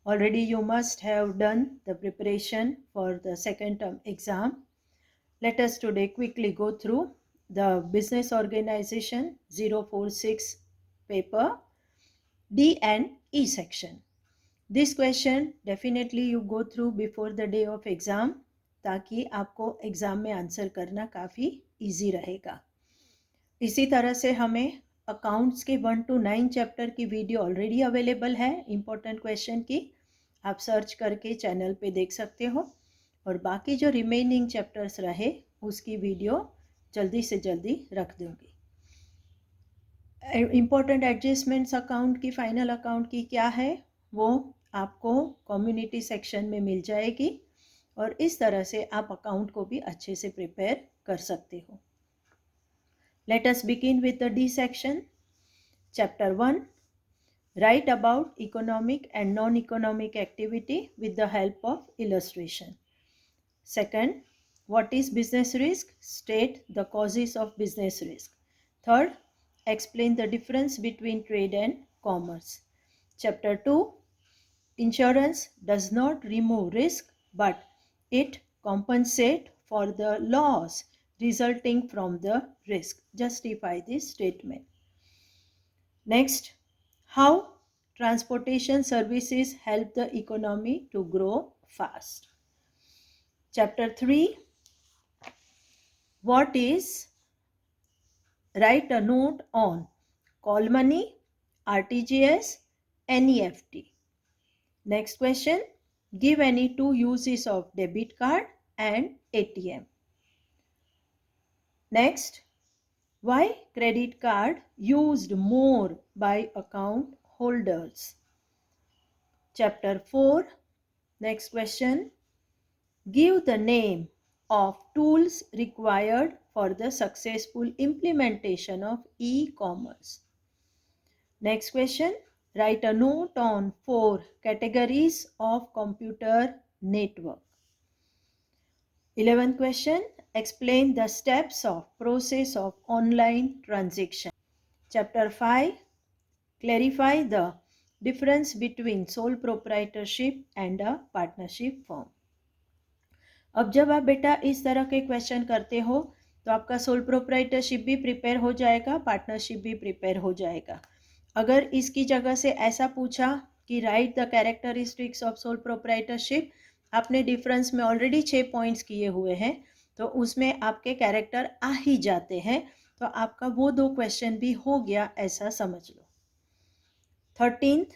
Already you must have done the preparation for the second term exam. Let us today quickly go through the Business Organization 046 paper D and E section. This question definitely you go through before the day of exam ताकि आपको exam में answer करना काफ़ी easy रहेगा. इसी तरह से हमें अकाउंट्स के 1 to 9 चैप्टर की वीडियो ऑलरेडी अवेलेबल है इम्पोर्टेंट क्वेश्चन की. आप सर्च करके चैनल पे देख सकते हो और बाकी जो रिमेनिंग चैप्टर्स रहे उसकी वीडियो जल्दी से जल्दी रख दूंगी. इम्पोर्टेंट एडजस्टमेंट्स अकाउंट की फाइनल अकाउंट की क्या है वो आपको कम्युनिटी सेक्शन में मिल जाएगी और इस तरह से आप अकाउंट को भी अच्छे से प्रिपेयर कर सकते हो. Let us begin with the D section. Chapter 1, right about economic and non economic activity with the help of illustration. Second, what is business risk, state the causes of business risk. Third, explain the difference between trade and commerce. Chapter 2, insurance does not remove risk but it compensates for the loss resulting from the risk. Justify this statement. Next, how transportation services help the economy to grow fast. Chapter 3, what is write a note on call money, RTGS, NEFT. Next question, give any two uses of debit card and ATM. Next, why credit card used more by account holders. Chapter 4, next question, give the name of tools required for the successful implementation of e-commerce. Next question, write a note on 4 categories of computer network. 11th question, explain the steps of process of online transaction. Chapter 5, clarify the difference between sole proprietorship and a partnership firm. अब जब आप बेटा इस तरह के question करते हो तो आपका सोल प्रोप्राइटरशिप भी प्रिपेयर हो जाएगा, पार्टनरशिप भी प्रिपेयर हो जाएगा. अगर इसकी जगह से ऐसा पूछा कि right the characteristics of sole proprietorship, आपने डिफरेंस में ऑलरेडी 6 पॉइंट्स किए हुए हैं तो उसमें आपके कैरेक्टर आ ही जाते हैं, तो आपका वो 2 क्वेश्चन भी हो गया ऐसा समझ लो. 13th,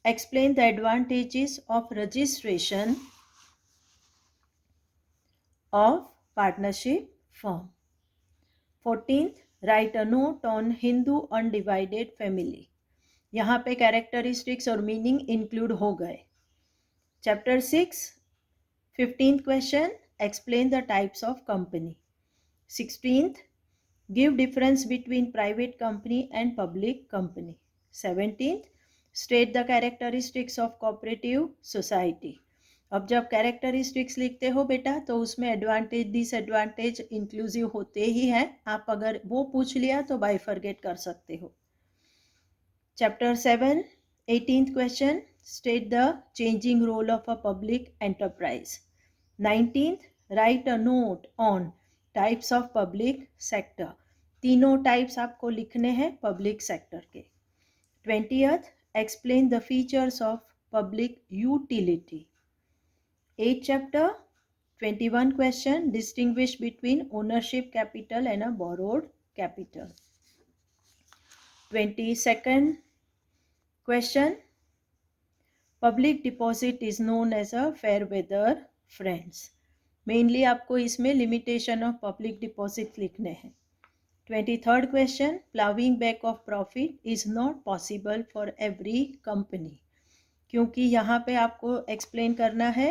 explain the advantages of registration of partnership firm. 14th, write a note on Hindu undivided family. यहाँ पे characteristics और meaning include हो गए. Chapter 6, 15th question, explain the types of company. 16th, give difference between private company and public company. 17th, state the characteristics of cooperative society. अब जब characteristics लिखते हो बेटा तो उसमें एडवांटेज डिसएडवांटेज इंक्लूसिव होते ही हैं. आप अगर वो पूछ लिया तो बाइफरगेट कर सकते हो. Chapter 7, 18th question, state the changing role of a public enterprise. 19th, write a note on types of public sector. तीनों टाइप्स आपको लिखने हैं पब्लिक सेक्टर के. 20th, explain the features of public utility. 8th chapter, 21 question, distinguish between ownership capital and a borrowed capital. 22nd question, public deposit is known as a fair weather friends. Mainly आपको इसमें limitation of public deposit लिखने हैं. 23rd question, plowing back of profit is not possible for every company. क्योंकि यहाँ पे आपको explain करना है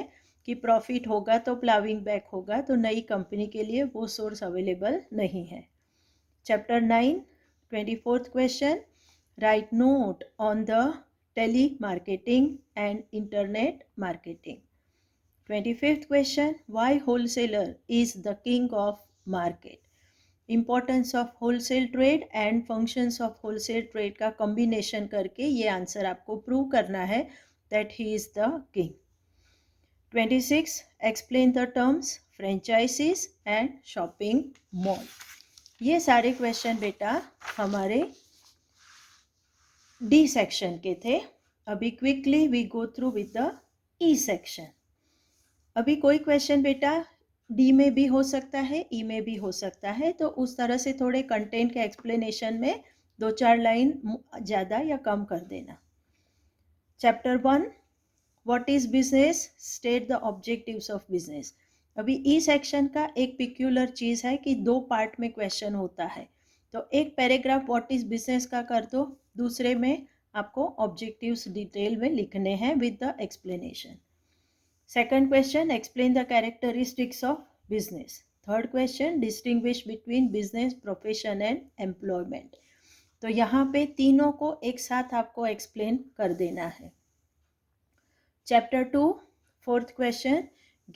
कि प्रॉफिट होगा तो प्लाविंग बैक होगा, तो नई कंपनी के लिए वो सोर्स अवेलेबल नहीं है. Chapter 9, 24th question, write note on the telemarketing and internet marketing. 25th question, why wholesaler is the king of market. Importance of wholesale trade and functions of wholesale trade का combination करके ये answer आपको prove करना है that he is the king. 26. Explain the terms franchises and shopping mall. ये सारे question बेटा हमारे डी सेक्शन के थे. अभी quickly we go through with the E section. अभी कोई क्वेश्चन बेटा डी में भी हो सकता है, ई में भी हो सकता है, तो उस तरह से थोड़े कंटेंट के एक्सप्लेनेशन में 2-4 लाइन ज़्यादा या कम कर देना. Chapter 1 what is business, state the objectives of business. अभी ई सेक्शन का एक पिक्यूलर चीज़ है कि 2 पार्ट में क्वेश्चन होता है. तो एक पैराग्राफ व्हाट इज बिजनेस का कर दो, दूसरे में आपको ऑब्जेक्टिव्स डिटेल में लिखने हैं with the explanation. Second question, explain the characteristics of business. Third question, distinguish between business, profession and employment. तो यहाँ पे तीनों को एक साथ आपको एक्सप्लेन कर देना है. Chapter 2, fourth question,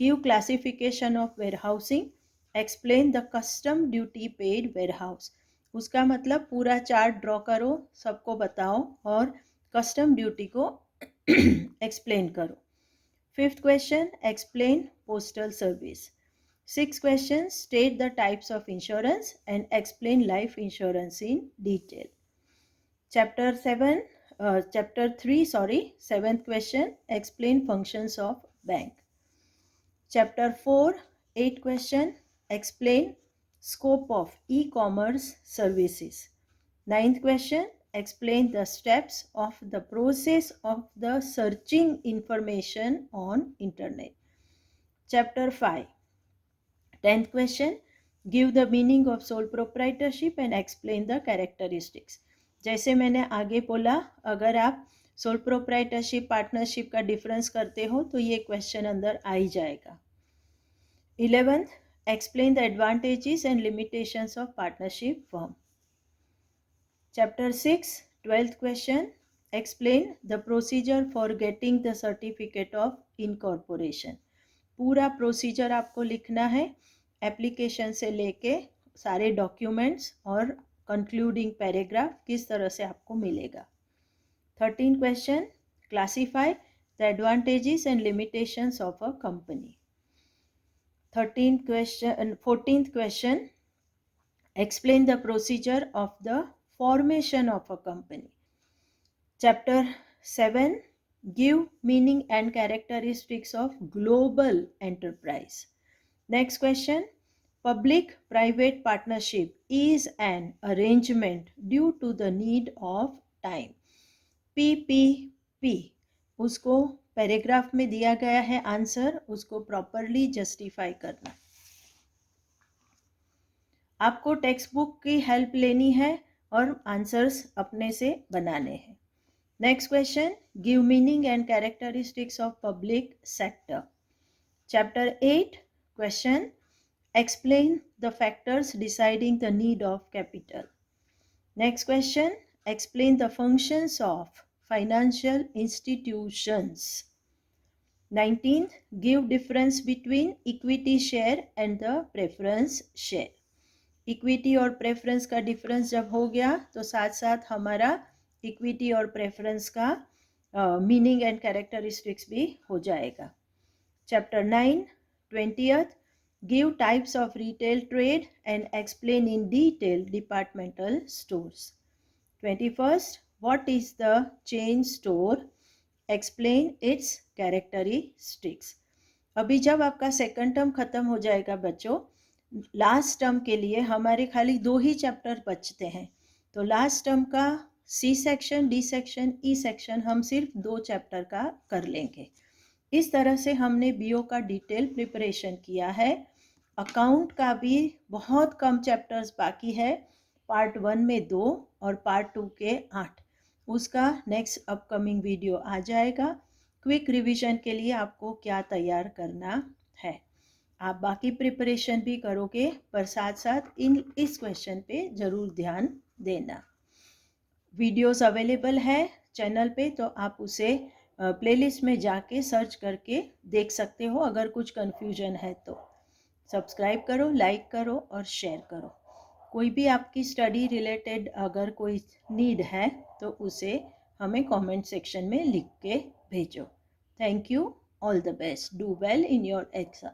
give classification of warehousing. Explain the custom duty paid warehouse. उसका मतलब पूरा चार्ट ड्रॉ करो, सबको बताओ और कस्टम ड्यूटी को एक्सप्लेन करो. Fifth question, explain postal service. Sixth question, state the types of insurance and explain life insurance in detail. Chapter 3, seventh question, explain functions of bank. Chapter 4, 8th question, explain scope of e-commerce services. Ninth question, explain the steps of the process of the searching information on internet. Chapter 5, 10th question, give the meaning of sole proprietorship and explain the characteristics. जैसे मैंने आगे बोला, अगर आप sole proprietorship partnership का difference करते हो तो ये क्वेश्चन अंदर आ ही जाएगा. 11th, explain the advantages and limitations of partnership firm. Chapter 6, 12th question, explain the procedure for getting the certificate of incorporation. पूरा प्रोसीजर आपको लिखना है, एप्लीकेशन से लेके सारे डॉक्यूमेंट्स और कंक्लूडिंग पैराग्राफ किस तरह से आपको मिलेगा. 13th question, classify the advantages and limitations of a company. 14th question, explain the procedure of the formation of a company. Chapter 7, give meaning and characteristics of global enterprise. Next question, public-private partnership is an arrangement due to the need of time. PPP, उसको paragraph में दिया गया है answer, उसको properly justify करना. आपको text book की help लेनी है और आंसर्स अपने से बनाने हैं. Next question, give meaning and characteristics of public sector. Chapter 8, question, explain the factors deciding the need of capital. Next question, explain the functions of financial institutions. 19th, give difference between equity share and the preference share. Equity और preference का difference जब हो गया तो साथ साथ हमारा equity और प्रेफरेंस का मीनिंग एंड कैरेक्टरिस्टिक्स भी हो जाएगा. Chapter 9, 20th, give types of retail trade and explain in detail departmental stores. 21st, what is the chain store, explain it's characteristics. अभी जब आपका सेकंड टर्म खत्म हो जाएगा बच्चों, लास्ट टर्म के लिए हमारे खाली 2 ही चैप्टर बचते हैं. तो लास्ट टर्म का C section, D section, E section हम सिर्फ 2 चैप्टर का कर लेंगे. इस तरह से हमने बीओ का डिटेल प्रिपरेशन किया है. अकाउंट का भी बहुत कम चैप्टर्स बाकी है. पार्ट 1 में 2 और पार्ट 2 के 8. उसका नेक्स्ट अपकमिंग वीडियो आ जाएगा. क्विक रिवीजन के लिए आपको क्या तैयार करना है. आप बाकी प्रिपरेशन भी करोगे पर साथ साथ इस क्वेश्चन पे ज़रूर ध्यान देना. वीडियोस अवेलेबल है चैनल पे, तो आप उसे प्लेलिस्ट में जाके सर्च करके देख सकते हो. अगर कुछ कन्फ्यूजन है तो सब्सक्राइब करो, लाइक करो और शेयर करो. कोई भी आपकी स्टडी रिलेटेड अगर कोई नीड है तो उसे हमें कमेंट सेक्शन में लिख के भेजो। Thank you, all the best, do well in your exam.